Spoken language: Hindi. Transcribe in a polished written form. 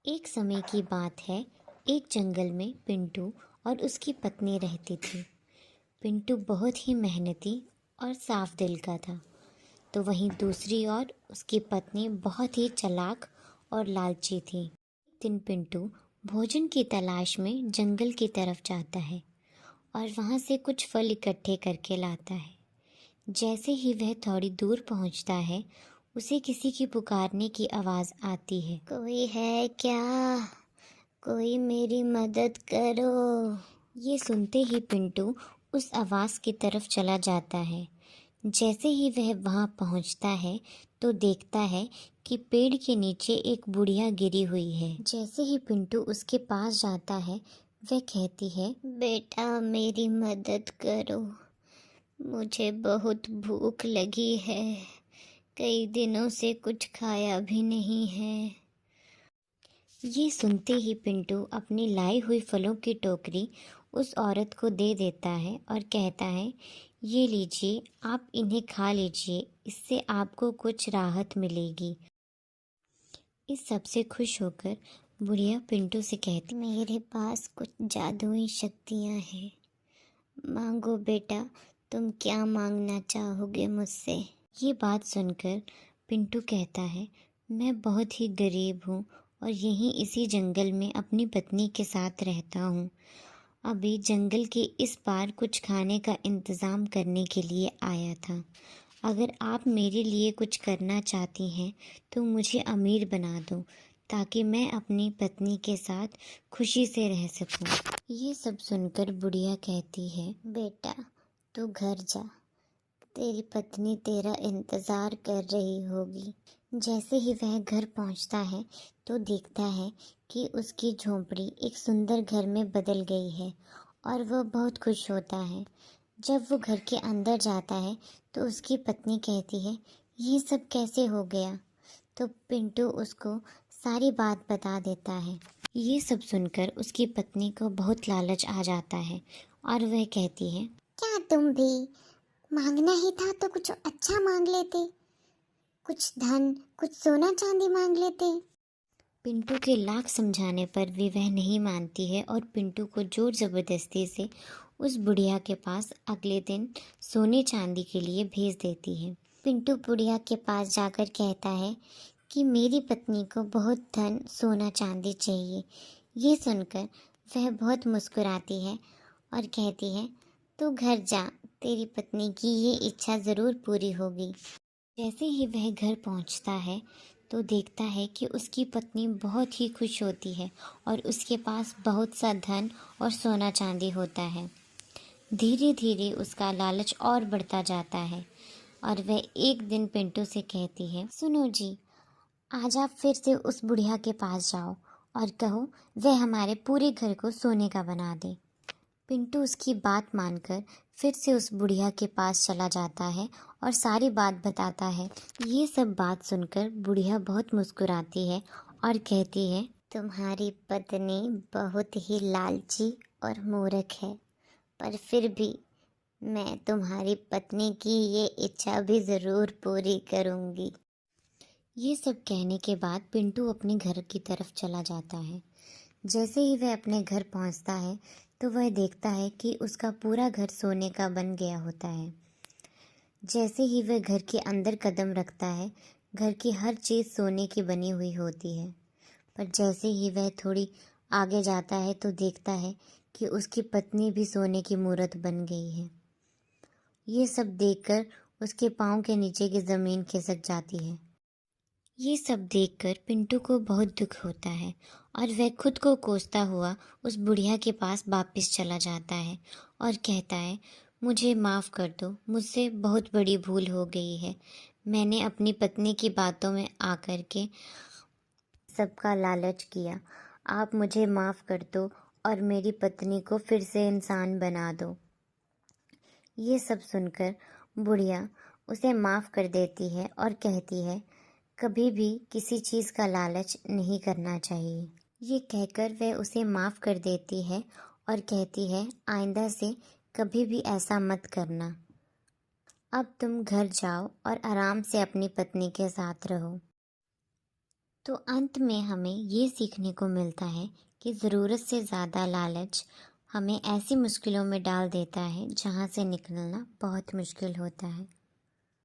एक समय की बात है। एक जंगल में पिंटू और उसकी पत्नी रहती थी। पिंटू बहुत ही मेहनती और साफ दिल का था, तो वहीं दूसरी ओर उसकी पत्नी बहुत ही चालाक और लालची थी। एक दिन पिंटू भोजन की तलाश में जंगल की तरफ जाता है और वहाँ से कुछ फल इकट्ठे करके लाता है। जैसे ही वह थोड़ी दूर पहुँचता है, उसे किसी की पुकारने की आवाज़ आती है। कोई है क्या? कोई मेरी मदद करो। ये सुनते ही पिंटू उस आवाज़ की तरफ चला जाता है। जैसे ही वह वहाँ पहुँचता है तो देखता है कि पेड़ के नीचे एक बुढ़िया गिरी हुई है। जैसे ही पिंटू उसके पास जाता है, वह कहती है, बेटा मेरी मदद करो, मुझे बहुत भूख लगी है, कई दिनों से कुछ खाया भी नहीं है। ये सुनते ही पिंटू अपनी लाई हुई फलों की टोकरी उस औरत को दे देता है और कहता है, ये लीजिए, आप इन्हें खा लीजिए, इससे आपको कुछ राहत मिलेगी। इस सब से खुश होकर बुढ़िया पिंटू से कहती, मेरे पास कुछ जादुई शक्तियाँ हैं, मांगो बेटा, तुम क्या मांगना चाहोगे मुझसे? ये बात सुनकर पिंटू कहता है, मैं बहुत ही गरीब हूँ और यहीं इसी जंगल में अपनी पत्नी के साथ रहता हूँ। अभी जंगल के इस पार कुछ खाने का इंतज़ाम करने के लिए आया था। अगर आप मेरे लिए कुछ करना चाहती हैं तो मुझे अमीर बना दो, ताकि मैं अपनी पत्नी के साथ खुशी से रह सकूं। ये सब सुनकर बुढ़िया कहती है, बेटा तू घर जा, तेरी पत्नी तेरा इंतज़ार कर रही होगी। जैसे ही वह घर पहुंचता है तो देखता है कि उसकी झोंपड़ी एक सुंदर घर में बदल गई है और वह बहुत खुश होता है। जब वो घर के अंदर जाता है तो उसकी पत्नी कहती है, ये सब कैसे हो गया? तो पिंटू उसको सारी बात बता देता है। ये सब सुनकर उसकी पत्नी को बहुत लालच आ जाता है और वह कहती है, क्या तुम भी मांगना ही था तो कुछ अच्छा मांग लेते, कुछ धन, कुछ सोना चांदी मांग लेते। पिंटू के लाख समझाने पर भी वह नहीं मानती है और पिंटू को जोर जबरदस्ती से उस बुढ़िया के पास अगले दिन सोने चांदी के लिए भेज देती है। पिंटू बुढ़िया के पास जाकर कहता है कि मेरी पत्नी को बहुत धन, सोना चांदी चाहिए। ये सुनकर वह बहुत मुस्कुराती है और कहती है, तू घर जा, तेरी पत्नी की ये इच्छा ज़रूर पूरी होगी। जैसे ही वह घर पहुंचता है तो देखता है कि उसकी पत्नी बहुत ही खुश होती है और उसके पास बहुत सा धन और सोना चांदी होता है। धीरे धीरे उसका लालच और बढ़ता जाता है और वह एक दिन पिंटू से कहती है, सुनो जी, आज आप फिर से उस बुढ़िया के पास जाओ और कहो वह हमारे पूरे घर को सोने का बना दे। पिंटू उसकी बात मानकर फिर से उस बुढ़िया के पास चला जाता है और सारी बात बताता है। ये सब बात सुनकर बुढ़िया बहुत मुस्कुराती है और कहती है, तुम्हारी पत्नी बहुत ही लालची और मूर्ख है, पर फिर भी मैं तुम्हारी पत्नी की ये इच्छा भी ज़रूर पूरी करूँगी। ये सब कहने के बाद पिंटू अपने घर की तरफ चला जाता है। जैसे ही वह अपने घर पहुंचता है तो वह देखता है कि उसका पूरा घर सोने का बन गया होता है। जैसे ही वह घर के अंदर कदम रखता है, घर की हर चीज़ सोने की बनी हुई होती है। पर जैसे ही वह थोड़ी आगे जाता है तो देखता है कि उसकी पत्नी भी सोने की मूरत बन गई है। ये सब देखकर उसके पाँव के नीचे की ज़मीन खिसक जाती है। ये सब देखकर पिंटू को बहुत दुख होता है और वह खुद को कोसता हुआ उस बुढ़िया के पास वापस चला जाता है और कहता है, मुझे माफ़ कर दो, मुझसे बहुत बड़ी भूल हो गई है। मैंने अपनी पत्नी की बातों में आकर के सबका लालच किया। आप मुझे माफ़ कर दो और मेरी पत्नी को फिर से इंसान बना दो। ये सब सुनकर बुढ़िया उसे माफ़ कर देती है और कहती है, कभी भी किसी चीज़ का लालच नहीं करना चाहिए। ये कहकर वह उसे माफ़ कर देती है और कहती है, आइंदा से कभी भी ऐसा मत करना। अब तुम घर जाओ और आराम से अपनी पत्नी के साथ रहो। तो अंत में हमें ये सीखने को मिलता है कि ज़रूरत से ज़्यादा लालच हमें ऐसी मुश्किलों में डाल देता है जहाँ से निकलना बहुत मुश्किल होता है।